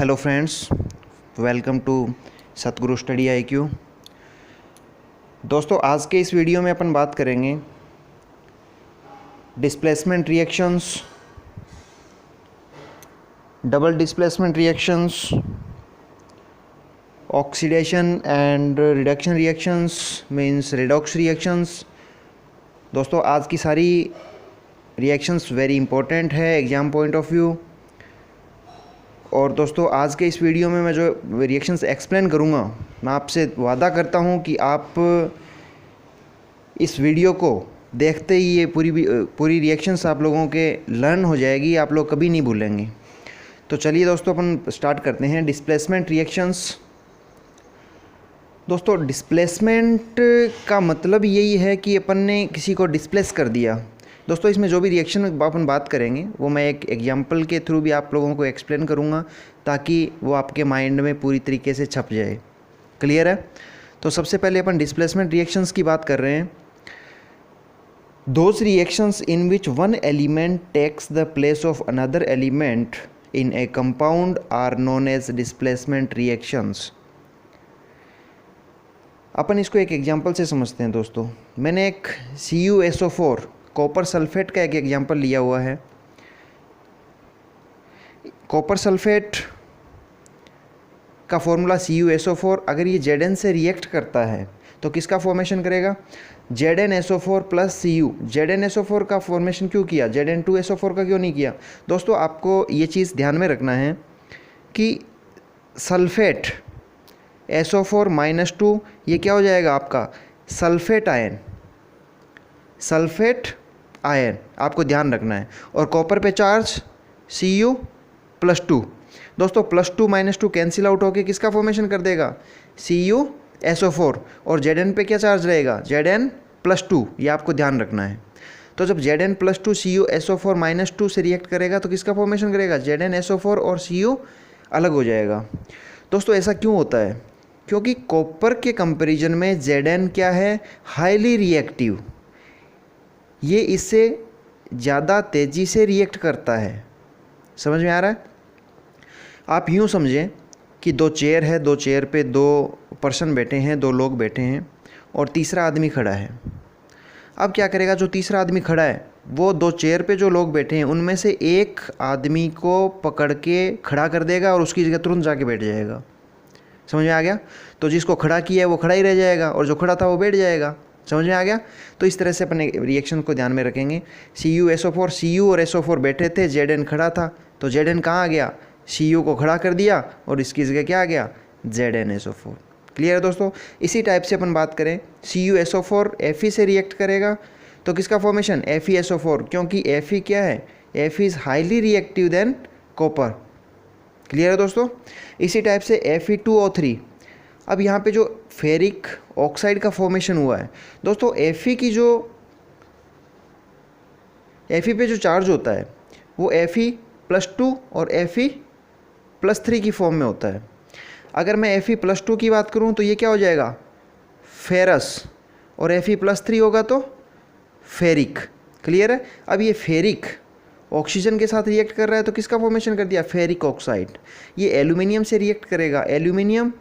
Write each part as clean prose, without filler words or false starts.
Hello friends, welcome to Satguru study IQ। दोस्तों, आज के इस वीडियो में अपन बात करेंगे displacement reactions, double displacement reactions, oxidation and reduction reactions means redox reactions. दोस्तों, आज की सारी रिएक्शंस वेरी इंपॉर्टेंट है एग्ज़ाम पॉइंट ऑफ व्यू। और दोस्तों, आज के इस वीडियो में मैं जो रिएक्शंस एक्सप्लेन करूँगा, मैं आपसे वादा करता हूँ कि आप इस वीडियो को देखते ही ये पूरी रिएक्शंस आप लोगों के लर्न हो जाएगी, आप लोग कभी नहीं भूलेंगे। तो चलिए दोस्तों, अपन स्टार्ट करते हैं डिस्प्लेसमेंट रिएक्शंस। दोस्तों, डिस्प्लेसमेंट का मतलब यही है कि अपन ने किसी को डिस्प्लेस कर दिया। दोस्तों, इसमें जो भी रिएक्शन अपन बात करेंगे वो मैं एक एग्जांपल के थ्रू भी आप लोगों को एक्सप्लेन करूंगा, ताकि वो आपके माइंड में पूरी तरीके से छप जाए। क्लियर है? तो सबसे पहले अपन डिस्प्लेसमेंट रिएक्शंस की बात कर रहे हैं। Those reactions in which one element takes the place of another element in a compound are known as displacement reactions. अपन इसको एक एग्जांपल से समझते हैं। दोस्तों, मैंने एक CuSO4 कॉपर सल्फेट का एक एग्जांपल लिया हुआ है। कॉपर सल्फेट का फॉर्मूला CuSO4, अगर ये Zn से रिएक्ट करता है तो किसका फॉर्मेशन करेगा? ZnSO4 plus Cu। ZnSO4 का फॉर्मेशन क्यों किया? Zn2SO4 का क्यों नहीं किया? दोस्तों, आपको ये चीज़ ध्यान में रखना है कि सल्फेट SO4-2 ये क्या हो जाएगा आपका? Sulphate ion. सल्फेट आयन आपको ध्यान रखना है। और कॉपर पे चार्ज Cu+2। दोस्तों, +2 -2 कैंसिल आउट होके किसका फॉर्मेशन कर देगा? CuSO4। और Zn पे क्या चार्ज रहेगा? Zn+2। ये आपको ध्यान रखना है। तो जब Zn+2 CuSO4-2 से रिएक्ट करेगा तो किसका फॉर्मेशन करेगा? ZnSO4 और Cu अलग हो जाएगा। दोस्तों, ऐसा क्यों होता है? क्योंकि कॉपर के कंपैरिजन में Zn क्या है? Highly reactive. ये इससे ज़्यादा तेज़ी से रिएक्ट करता है। समझ में आ रहा है? आप यूँ समझें कि दो चेयर है, दो चेयर पे दो पर्सन बैठे हैं, दो लोग बैठे हैं और तीसरा आदमी खड़ा है। अब क्या करेगा? जो तीसरा आदमी खड़ा है वो दो चेयर पे जो लोग बैठे हैं उनमें से एक आदमी को पकड़ के खड़ा कर देगा और उसकी जगह तुरंत जाके बैठ जाएगा। समझ में आ गया? तो जिसको खड़ा किया है वो खड़ा ही रह जाएगा और जो खड़ा था वो बैठ जाएगा। समझ में आ गया? तो इस तरह से अपने रिएक्शन को ध्यान में रखेंगे। CuSO4, Cu और SO4 बैठे थे, Zn खड़ा था, तो Zn कहाँ आ गया? Cu को खड़ा कर दिया और इसकी जगह क्या आ गया? ZnSO4। क्लियर है दोस्तों? इसी टाइप से अपन बात करें, CuSO4 Fe से रिएक्ट करेगा तो किसका फॉर्मेशन? FeSO4, क्योंकि Fe क्या है? Fe is highly reactive than copper. Clear है दोस्तों? इसी टाइप से Fe2O3। अब यहाँ पे जो फेरिक ऑक्साइड का फॉर्मेशन हुआ है, दोस्तों, Fe पे जो चार्ज होता है वो Fe+2 और Fe+3 की फॉर्म में होता है। अगर मैं Fe+2 की बात करूँ तो ये क्या हो जाएगा? फेरस। और Fe+3 होगा तो फेरिक। क्लियर है? अब ये फेरिक ऑक्सीजन के साथ रिएक्ट कर रहा है तो किसका फॉर्मेशन कर दिया? Ferric oxide. ये एल्यूमिनियम से रिएक्ट करेगा। एल्यूमिनियम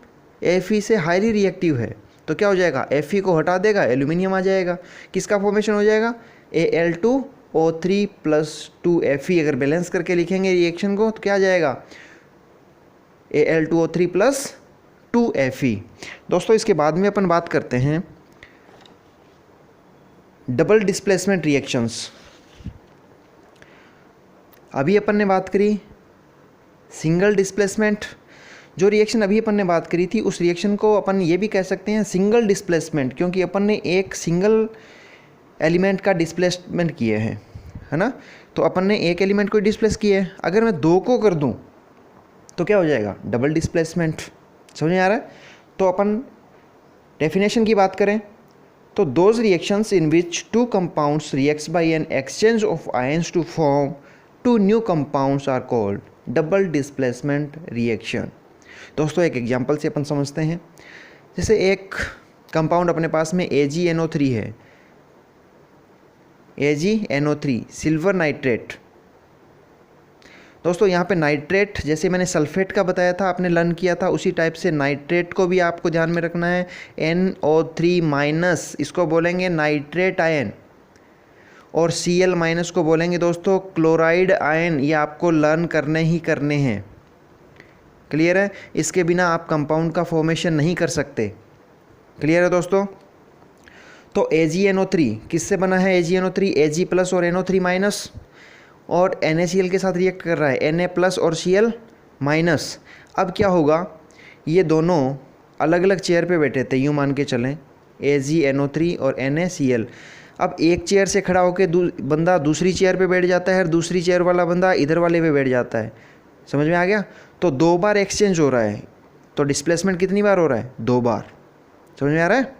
Fe से हाईली रिएक्टिव है तो क्या हो जाएगा? Fe को हटा देगा, एल्यूमिनियम आ जाएगा। किसका फॉर्मेशन हो जाएगा? Al2O3 + 2Fe। अगर बैलेंस करके लिखेंगे रिएक्शन को तो क्या आ जाएगा? Al2O3 + 2Fe। दोस्तों, इसके बाद में अपन बात करते हैं डबल डिस्प्लेसमेंट रिएक्शंस। अभी अपन ने बात करी सिंगल डिस्प्लेसमेंट। जो रिएक्शन अभी अपन ने बात करी थी उस रिएक्शन को अपन ये भी कह सकते हैं सिंगल डिस्प्लेसमेंट, क्योंकि अपन ने एक सिंगल एलिमेंट का डिस्प्लेसमेंट किए हैं, है ना? तो अपन ने एक एलिमेंट को डिस्प्लेस किया है। अगर मैं दो को कर दूं तो क्या हो जाएगा? Double displacement. समझ में आ रहा है? तो अपन डेफिनेशन की बात करें तो those reactions in which two compounds reacts by an exchange of ions to form two new compounds are called double displacement reaction. दोस्तों, एक एग्जांपल से अपन समझते हैं। जैसे एक कंपाउंड अपने पास में AgNO3 है, AgNO3 सिल्वर नाइट्रेट। दोस्तों यहाँ पे नाइट्रेट, जैसे मैंने सल्फेट का बताया था, आपने लर्न किया था, उसी टाइप से नाइट्रेट को भी आपको ध्यान में रखना है। NO3-, इसको बोलेंगे नाइट्रेट आयन, और Cl- को बोलेंगे दोस्तों क्लोराइड आयन। ये आपको लर्न करने ही करने हैं। क्लियर है? इसके बिना आप कंपाउंड का फॉर्मेशन नहीं कर सकते। क्लियर है दोस्तों? तो AgNO3 किससे बना है? AgNO3 Ag+ और NO3-, और NaCl के साथ रिएक्ट कर रहा है, Na+ और Cl-। अब क्या होगा, ये दोनों अलग अलग चेयर पे बैठे थे, यूँ मान के चलें, AgNO3 और NaCl। अब एक चेयर से खड़ा होकर बंदा दूसरी चेयर पे बैठ जाता है, और दूसरी चेयर वाला बंदा इधर वाले पे बैठ जाता है। समझ में आ गया? तो 2 बार एक्सचेंज हो रहा है, तो डिस्प्लेसमेंट कितनी बार हो रहा है? 2 बार। समझ में आ रहा है?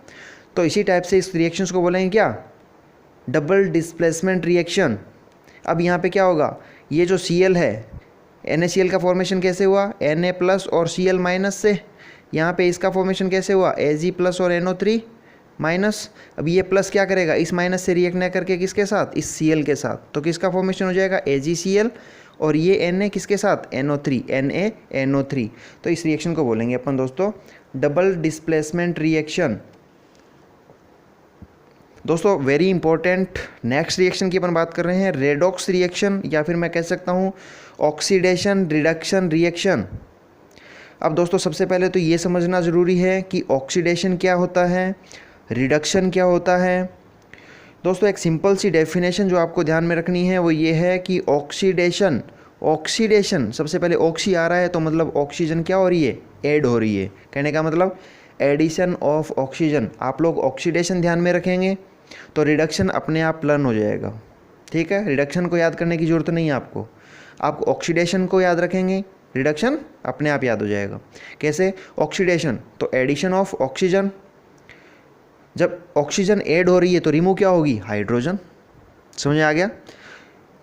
तो इसी टाइप से इस रिएक्शंस को बोलेंगे क्या? Double displacement reaction. अब यहाँ पे क्या होगा, ये जो Cl है, NaCl का फॉर्मेशन कैसे हुआ? Na+ और Cl- से। यहाँ पे इसका फॉर्मेशन कैसे हुआ? Ag+ और NO3-। अब ये प्लस क्या करेगा, इस माइनस से रिएक्ट न करके किसके साथ? इस Cl के साथ। तो किसका फॉर्मेशन हो जाएगा? AgCl, और ये Na किसके साथ? NO3, NaNO3। तो इस रिएक्शन को बोलेंगे अपन दोस्तों डबल डिस्प्लेसमेंट रिएक्शन। दोस्तों वेरी इंपॉर्टेंट, नेक्स्ट रिएक्शन की अपन बात कर रहे हैं, रेडॉक्स रिएक्शन, या फिर मैं कह सकता हूँ ऑक्सीडेशन रिडक्शन रिएक्शन। अब दोस्तों सबसे पहले तो ये समझना ज़रूरी है कि ऑक्सीडेशन क्या होता है, रिडक्शन क्या होता है। दोस्तों एक सिंपल सी डेफिनेशन जो आपको ध्यान में रखनी है वो ये है कि ऑक्सीडेशन सबसे पहले ऑक्सी आ रहा है तो मतलब ऑक्सीजन क्या हो रही है? ऐड हो रही है। कहने का मतलब एडिशन ऑफ ऑक्सीजन। आप लोग ऑक्सीडेशन ध्यान में रखेंगे तो रिडक्शन अपने आप लर्न हो जाएगा। ठीक है, रिडक्शन को याद करने की ज़रूरत नहीं है आपको, आप ऑक्सीडेशन को याद रखेंगे, रिडक्शन अपने आप याद हो जाएगा। कैसे? ऑक्सीडेशन तो एडिशन ऑफ ऑक्सीजन, जब ऑक्सीजन ऐड हो रही है तो रिमूव क्या होगी? हाइड्रोजन। समझ आ गया?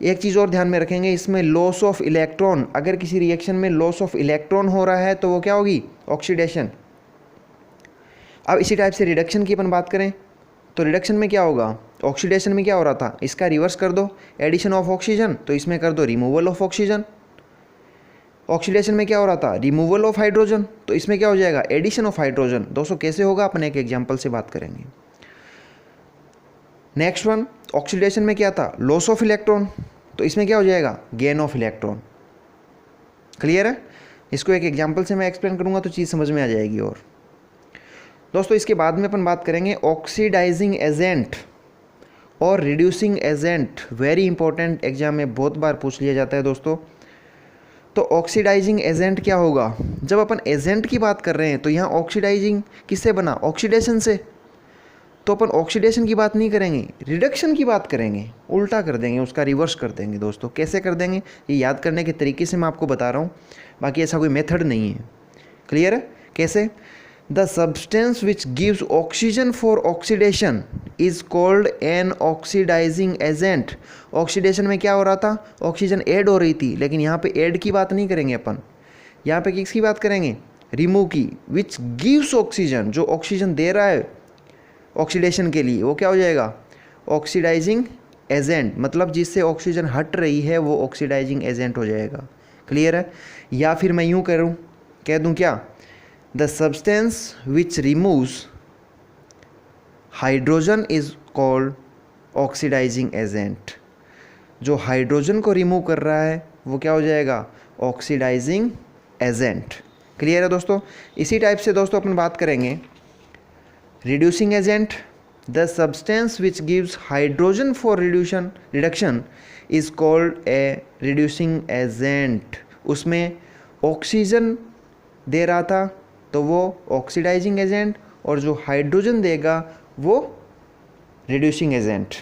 एक चीज़ और ध्यान में रखेंगे, इसमें लॉस ऑफ इलेक्ट्रॉन, अगर किसी रिएक्शन में लॉस ऑफ इलेक्ट्रॉन हो रहा है तो वो क्या होगी? ऑक्सीडेशन। अब इसी टाइप से रिडक्शन की अपन बात करें तो रिडक्शन में क्या होगा? ऑक्सीडेशन में क्या हो रहा था, इसका रिवर्स कर दो, एडिशन ऑफ ऑक्सीजन, तो इसमें कर दो रिमूवल ऑफ ऑक्सीजन। ऑक्सीडेशन में क्या हो रहा था? रिमूवल ऑफ हाइड्रोजन, तो इसमें क्या हो जाएगा? Addition of hydrogen. दोस्तों कैसे होगा अपन एक एग्जांपल से बात करेंगे। नेक्स्ट वन, ऑक्सीडेशन में क्या था? लॉस ऑफ इलेक्ट्रॉन, तो इसमें क्या हो जाएगा? Gain of electron. क्लियर है? इसको एक एग्जांपल से मैं एक्सप्लेन करूंगा तो चीज़ समझ में आ जाएगी। और दोस्तों इसके बाद में अपन बात करेंगे ऑक्सीडाइजिंग एजेंट और reducing agent. Very important, exam में बहुत बार पूछ लिया जाता है दोस्तों। तो ऑक्सीडाइजिंग एजेंट क्या होगा? जब अपन एजेंट की बात कर रहे हैं तो यहाँ ऑक्सीडाइजिंग किससे बना? ऑक्सीडेशन से। तो अपन ऑक्सीडेशन की बात नहीं करेंगे, रिडक्शन की बात करेंगे, उल्टा कर देंगे, उसका रिवर्स कर देंगे। दोस्तों कैसे कर देंगे ये याद करने के तरीके से मैं आपको बता रहा हूँ, बाकी ऐसा कोई मेथड नहीं है। क्लियर है? कैसे? The substance which gives oxygen for oxidation is called an oxidising agent. Oxidation में क्या हो रहा था? ऑक्सीजन ऐड हो रही थी, लेकिन यहाँ पे ऐड की बात नहीं करेंगे अपन, यहाँ पे किसकी बात करेंगे? रिमूव की। विच गिव्स ऑक्सीजन, जो ऑक्सीजन दे रहा है ऑक्सीडेशन के लिए, वो क्या हो जाएगा? ऑक्सीडाइजिंग एजेंट, मतलब जिससे ऑक्सीजन हट रही है वो ऑक्सीडाइजिंग एजेंट हो जाएगा। क्लियर है? या फिर मैं यूँ करूँ, कह दूँ क्या? The substance which removes hydrogen is called oxidising agent. जो हाइड्रोजन को रिमूव कर रहा है वो क्या हो जाएगा? Oxidising agent. क्लियर है दोस्तों? इसी टाइप से दोस्तों अपन बात करेंगे reducing agent. The substance which gives hydrogen for reduction is called a reducing agent. उसमें ऑक्सीजन दे रहा था तो वो ऑक्सीडाइजिंग एजेंट, और जो हाइड्रोजन देगा वो रिड्यूसिंग एजेंट।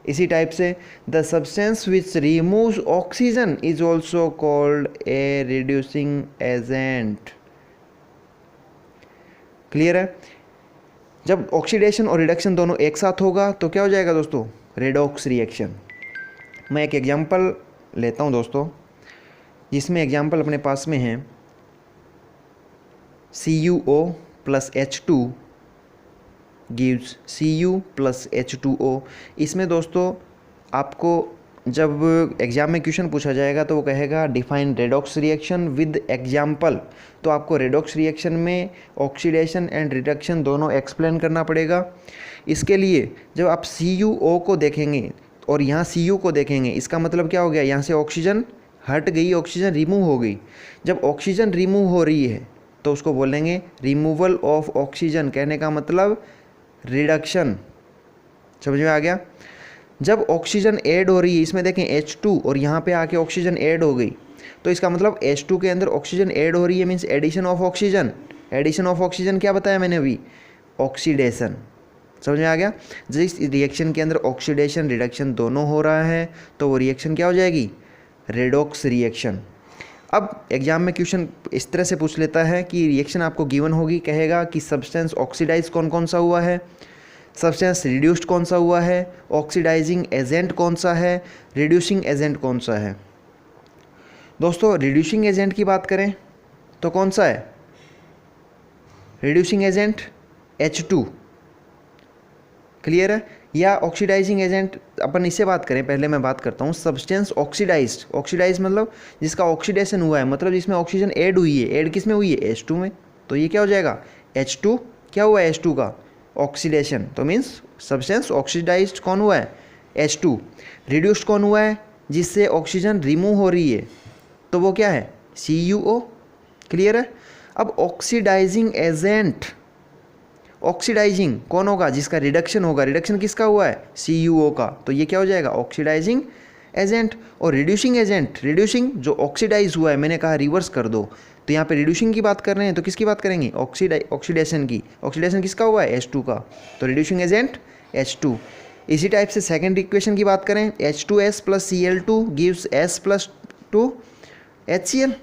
इसी टाइप से the substance which removes oxygen is also called a reducing agent. Clear है? जब ऑक्सीडेशन और रिडक्शन दोनों एक साथ होगा तो क्या हो जाएगा दोस्तों? Redox reaction. मैं एक एग्जांपल लेता हूं दोस्तों, जिसमें एग्जांपल अपने पास में है CuO plus H2 gives Cu plus H2O। इसमें दोस्तों आपको जब एग्ज़ाम में क्वेश्चन पूछा जाएगा तो वो कहेगा define redox reaction with example, तो आपको रेडॉक्स रिएक्शन में ऑक्सीडेशन एंड रिडक्शन दोनों एक्सप्लेन करना पड़ेगा। इसके लिए जब आप CuO को देखेंगे और यहाँ Cu को देखेंगे, इसका मतलब क्या हो गया, यहाँ से ऑक्सीजन हट गई, ऑक्सीजन रिमूव हो गई। जब ऑक्सीजन रिमूव हो रही है तो उसको बोलेंगे रिमूवल ऑफ ऑक्सीजन, कहने का मतलब रिडक्शन। समझ में आ गया। जब ऑक्सीजन ऐड हो रही है, इसमें देखें H2 और यहाँ पे आके ऑक्सीजन ऐड हो गई, तो इसका मतलब H2 के अंदर ऑक्सीजन ऐड हो रही है, means addition of oxygen. Addition of oxygen क्या बताया मैंने अभी, ऑक्सीडेशन। समझ में आ गया। जिस रिएक्शन के अंदर ऑक्सीडेशन रिडक्शन दोनों हो रहा है तो वो रिएक्शन क्या हो जाएगी, रेडॉक्स रिएक्शन। अब एग्जाम में क्वेश्चन इस तरह से पूछ लेता है कि रिएक्शन आपको गिवन होगी, कहेगा कि सब्सटेंस ऑक्सीडाइज कौन कौन सा हुआ है, सब्सटेंस रिड्यूस्ड कौन सा हुआ है, ऑक्सीडाइजिंग एजेंट कौन सा है, रिड्यूसिंग एजेंट कौन सा है। दोस्तों रिड्यूसिंग एजेंट की बात करें तो कौन सा है, रिड्यूसिंग एजेंट H2, क्लियर है। या ऑक्सीडाइजिंग एजेंट अपन इससे बात करें, पहले मैं बात करता हूँ सब्सटेंस ऑक्सीडाइज्ड। ऑक्सीडाइज मतलब जिसका ऑक्सीडेशन हुआ है, मतलब जिसमें ऑक्सीजन ऐड हुई है। ऐड किस में हुई है, H2 में, तो ये क्या हो जाएगा H2। क्या हुआ है H2 का, ऑक्सीडेशन, तो मीन्स सब्सटेंस ऑक्सीडाइज्ड कौन हुआ है, H2। रिड्यूस्ड कौन हुआ है, जिससे ऑक्सीजन रिमूव हो रही है, तो वो क्या है CuO, क्लियर है। अब ऑक्सीडाइजिंग एजेंट, ऑक्सीडाइजिंग कौन होगा, जिसका रिडक्शन होगा। रिडक्शन किसका हुआ है, CuO का, तो ये क्या हो जाएगा ऑक्सीडाइजिंग एजेंट। और रिड्यूसिंग एजेंट, रिड्यूसिंग जो ऑक्सीडाइज हुआ है, मैंने कहा रिवर्स कर दो, तो यहाँ पे रिड्यूसिंग की बात कर रहे हैं तो किसकी बात करेंगे, ऑक्सीडेशन की। ऑक्सीडेशन किसका हुआ है, H2 का, तो रिड्यूसिंग एजेंट H2। इसी टाइप से सेकेंड इक्वेशन की बात करें, H2S + Cl2 gives S + 2 HCl।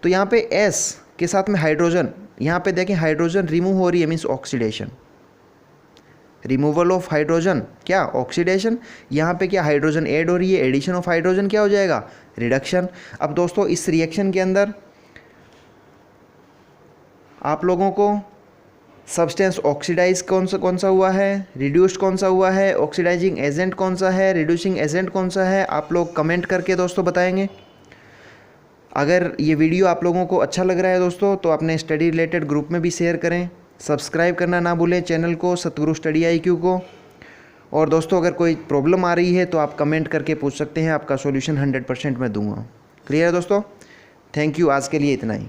तो यहाँ पे S के साथ में हाइड्रोजन, यहाँ पे देखें हाइड्रोजन रिमूव हो रही है, means oxidation, removal of hydrogen क्या, ऑक्सीडेशन। यहाँ पे क्या हाइड्रोजन ऐड हो रही है, एडिशन ऑफ हाइड्रोजन क्या हो जाएगा, रिडक्शन। अब दोस्तों इस रिएक्शन के अंदर आप लोगों को सब्सटेंस ऑक्सीडाइज कौन सा हुआ है, रिड्यूस्ड कौन सा हुआ है, ऑक्सीडाइजिंग एजेंट कौन सा है, रिड्यूसिंग एजेंट कौन सा है, आप लोग कमेंट करके दोस्तों बताएंगे। अगर ये वीडियो आप लोगों को अच्छा लग रहा है दोस्तों, तो अपने स्टडी रिलेटेड ग्रुप में भी शेयर करें। सब्सक्राइब करना ना भूलें चैनल को, सतगुरु स्टडी IQ को। और दोस्तों अगर कोई प्रॉब्लम आ रही है तो आप कमेंट करके पूछ सकते हैं, आपका सॉल्यूशन 100% मैं दूंगा। क्लियर है दोस्तों, थैंक यू, आज के लिए इतना ही।